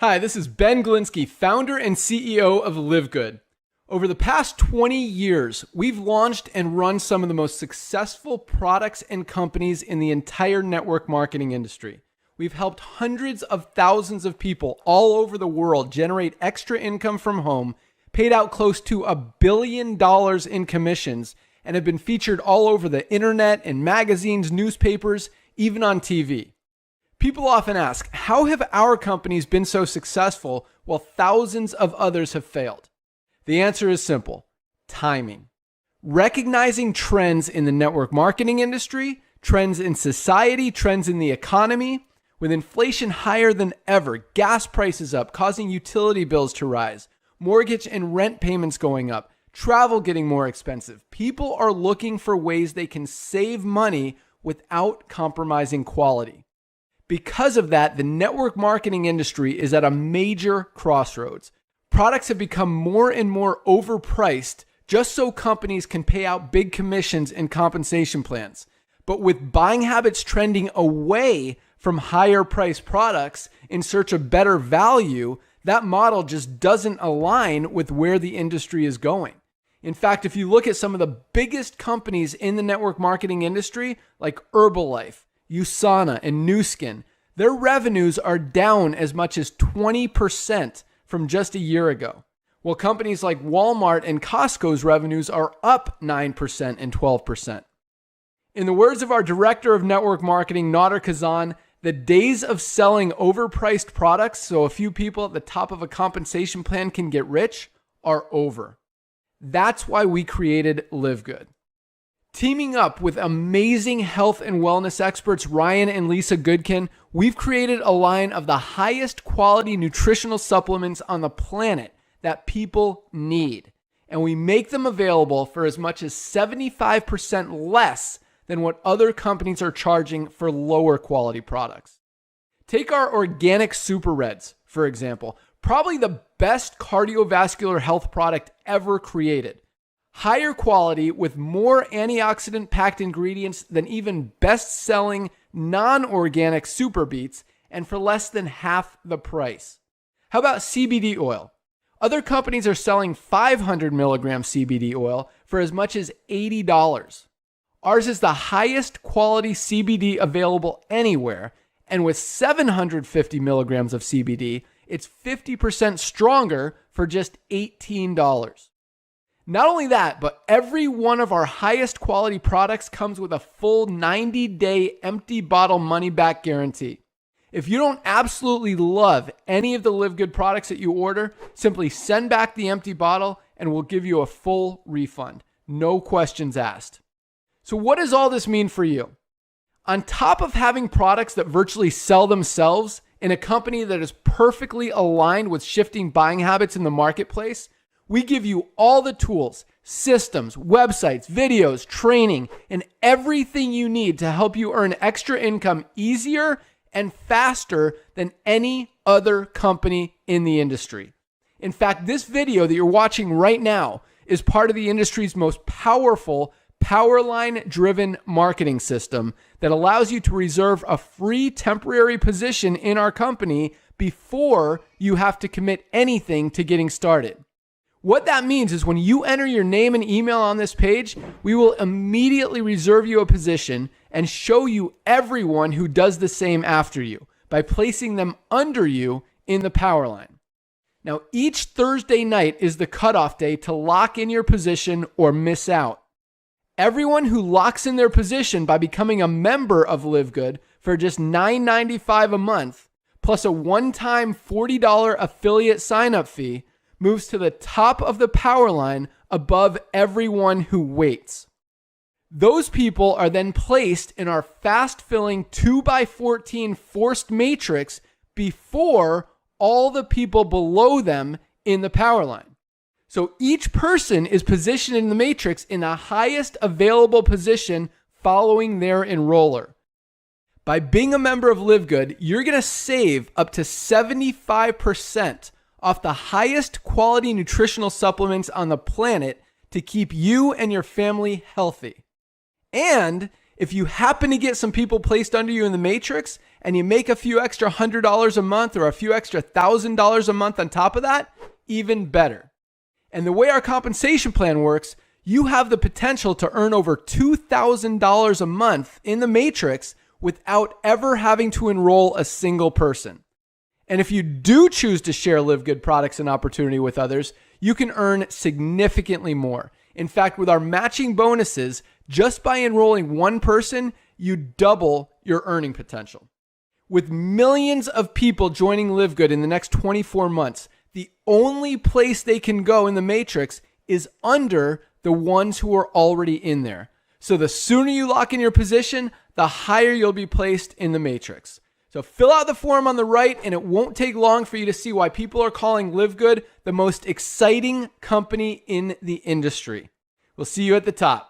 Hi, this is Ben Glinsky, founder and CEO of LiveGood. Over the past 20 years, we've launched and run some of the most successful products and companies in the entire network marketing industry. We've helped hundreds of thousands of people all over the world generate extra income from home, paid out close to $1 billion in commissions, and have been featured all over the internet, in magazines, newspapers, even on TV. People often ask, how have our companies been so successful while thousands of others have failed? The answer is simple: timing. Recognizing trends in the network marketing industry, trends in society, trends in the economy. With inflation higher than ever, gas prices up, causing utility bills to rise, mortgage and rent payments going up, travel getting more expensive. People are looking for ways they can save money without compromising quality. Because of that, the network marketing industry is at a major crossroads. Products have become more and more overpriced just so companies can pay out big commissions and compensation plans. But with buying habits trending away from higher priced products in search of better value, that model just doesn't align with where the industry is going. In fact, if you look at some of the biggest companies in the network marketing industry, like Herbalife, USANA, and Nu Skin, their revenues are down as much as 20% from just a year ago, while companies like Walmart and Costco's revenues are up 9% and 12%. In the words of our director of network marketing, Nader Kazan, the days of selling overpriced products so a few people at the top of a compensation plan can get rich are over. That's why we created LiveGood. Teaming up with amazing health and wellness experts Ryan and Lisa Goodkin, we've created a line of the highest quality nutritional supplements on the planet that people need. And we make them available for as much as 75% less than what other companies are charging for lower quality products. Take our organic Super Reds, for example, probably the best cardiovascular health product ever created. Higher quality with more antioxidant-packed ingredients than even best-selling non-organic Super Beets, and for less than half the price. How about CBD oil? Other companies are selling 500 milligram CBD oil for as much as $80. Ours is the highest quality CBD available anywhere, and with 750 milligrams of CBD, it's 50% stronger for just $18. Not only that, but every one of our highest quality products comes with a full 90-day empty bottle money-back guarantee. If you don't absolutely love any of the LiveGood products that you order, simply send back the empty bottle and we'll give you a full refund. No questions asked. So what does all this mean for you? On top of having products that virtually sell themselves in a company that is perfectly aligned with shifting buying habits in the marketplace, we give you all the tools, systems, websites, videos, training, and everything you need to help you earn extra income easier and faster than any other company in the industry. In fact, this video that you're watching right now is part of the industry's most powerful Powerline-driven marketing system that allows you to reserve a free temporary position in our company before you have to commit anything to getting started. What that means is when you enter your name and email on this page, we will immediately reserve you a position and show you everyone who does the same after you by placing them under you in the power line. Now, each Thursday night is the cutoff day to lock in your position or miss out. Everyone who locks in their position by becoming a member of LiveGood for just $9.95 a month, plus a one-time $40 affiliate sign-up fee, moves to the top of the power line above everyone who waits. Those people are then placed in our fast-filling 2x14 forced matrix before all the people below them in the power line. So each person is positioned in the matrix in the highest available position following their enroller. By being a member of LiveGood, you're going to save up to 75% off the highest quality nutritional supplements on the planet to keep you and your family healthy. And If you happen to get some people placed under you in the matrix and you make a few extra $100 a month or a few extra $1,000 a month on top of that, even better. And the way our compensation plan works, you have the potential to earn over $2,000 a month in the matrix without ever having to enroll a single person. And if you do choose to share LiveGood products and opportunity with others, you can earn significantly more. In fact, with our matching bonuses, just by enrolling one person, you double your earning potential. With millions of people joining LiveGood in the next 24 months, the only place they can go in the matrix is under the ones who are already in there. So the sooner you lock in your position, the higher you'll be placed in the matrix. So fill out the form on the right, and it won't take long for you to see why people are calling LiveGood the most exciting company in the industry. We'll see you at the top.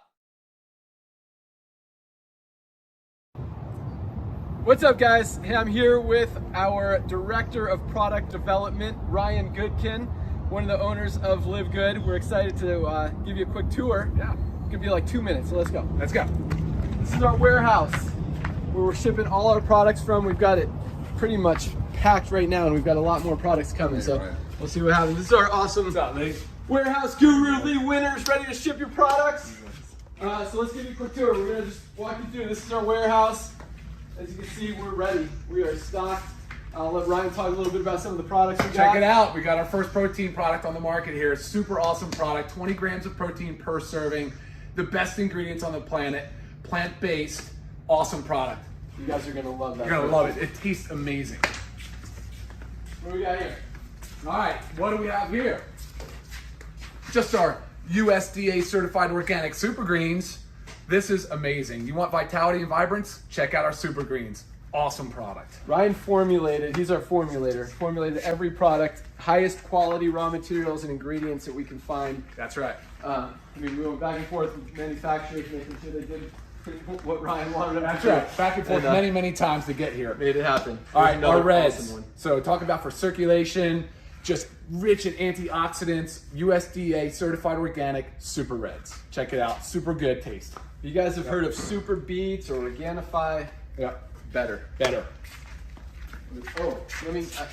What's up, guys? Hey, I'm here with our Director of Product Development, Ryan Goodkin, one of the owners of LiveGood. We're excited to give you a quick tour. Yeah. It's gonna be like 2 minutes, so let's go. Let's go. This is our warehouse where we're shipping all our products from. We've got it pretty much packed right now, and we've got a lot more products coming, so we'll see what happens. This is our awesome warehouse guru, Lee Winters, ready to ship your products. So let's give you a quick tour. We're gonna just walk you through. This is our warehouse. As you can see, we're ready. We are stocked. I'll let Ryan talk a little bit about some of the products we got. Check it out. We got our first protein product on the market here. Super awesome product. 20 grams of protein per serving. The best ingredients on the planet. Plant-based. Awesome product. You guys are going to love that. You're going to love it. It tastes amazing. What do we got here? All right. What do we have here? Just our USDA certified organic super greens. This is amazing. You want vitality and vibrance? Check out our super greens. Awesome product. Ryan formulated, he's our formulator, formulated every product, highest quality raw materials and ingredients that we can find. That's right. I mean, we went back and forth with manufacturers, making sure they did what Ryan wanted them to do. That's right. Back and forth many times to get here. Made it happen. All right, our reds. Awesome. So talk about for circulation, just rich in antioxidants, USDA certified organic super reds. Check it out. Super good taste. You guys have heard of Super Beets or Organifi? Yeah. Better. Oh,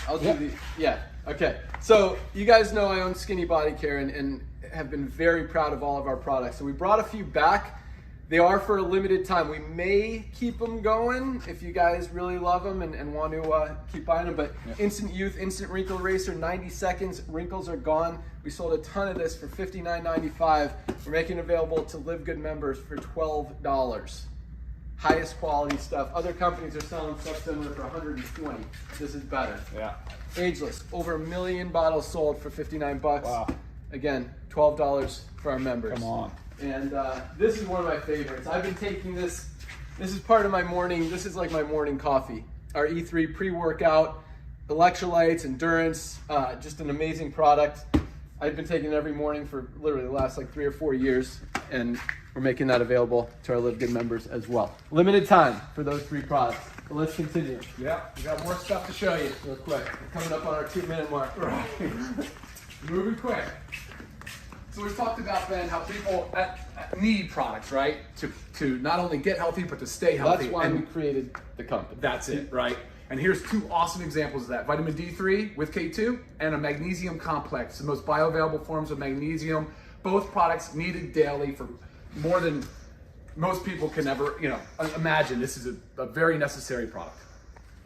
I'll do the, yeah, okay. So you guys know I own Skinny Body Care and have been very proud of all of our products. So we brought a few back. They are for a limited time. We may keep them going if you guys really love them and want to keep buying them, but Instant Youth, Instant Wrinkle Eraser, 90 seconds, wrinkles are gone. We sold a ton of this for $59.95. We're making it available to LiveGood members for $12. Highest quality stuff. Other companies are selling stuff similar for $120. This is better. Yeah. Ageless, over 1 million bottles sold for 59 bucks. Wow. Again, $12 for our members. Come on. And this is one of my favorites. I've been taking this. This is part of my morning. This is like my morning coffee. Our E3 pre-workout, electrolytes, endurance, just an amazing product. I've been taking it every morning for literally the last like 3 or 4 years, and we're making that available to our LiveGood members as well. Limited time for those 3 products. But let's continue. Yeah, we got more stuff to show you. Real quick. We're coming up on our 2-minute mark. Right. Moving quick. So we've talked about, Ben, how people need products, right? To not only get healthy, but to stay healthy. That's why we created the company. That's it, right? And here's 2 awesome examples of that. Vitamin D3 with K2 and a magnesium complex, the most bioavailable forms of magnesium. Both products needed daily for more than most people can ever, imagine. This is a very necessary product.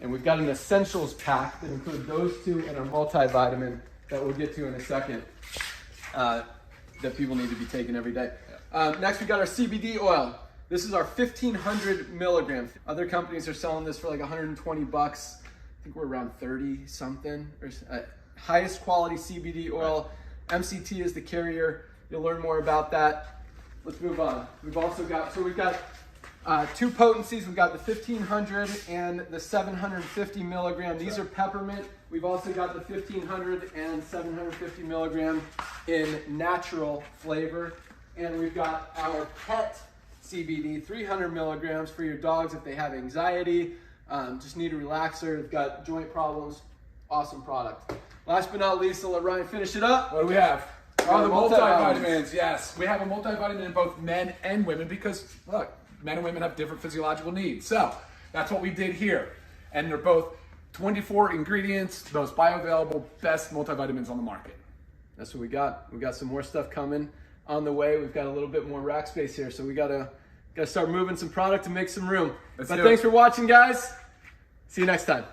And we've got an essentials pack that includes those 2 and our multivitamin that we'll get to in a second. That people need to be taking every day. Next, we got our CBD oil. This is our 1,500 milligrams. Other companies are selling this for like 120 bucks. I think we're around 30 something. Highest quality CBD oil. MCT is the carrier. You'll learn more about that. Let's move on. We've also got, we've got 2 potencies. We've got the 1,500 and the 750 milligram. These are peppermint. We've also got the 1,500 and 750 milligram in natural flavor. And we've got our pet CBD, 300 milligrams for your dogs if they have anxiety, just need a relaxer, they've got joint problems. Awesome product. Last but not least, I'll let Ryan finish it up. What do we have? Oh, the multivitamins, yes. We have a multivitamin in both men and women because, look, Men and women have different physiological needs. So that's what we did here. And they're both 24 ingredients, most bioavailable, best multivitamins on the market. That's what we got. We got some more stuff coming on the way. We've got a little bit more rack space here, so we gotta start moving some product to make some room. But thanks for watching, guys. See you next time.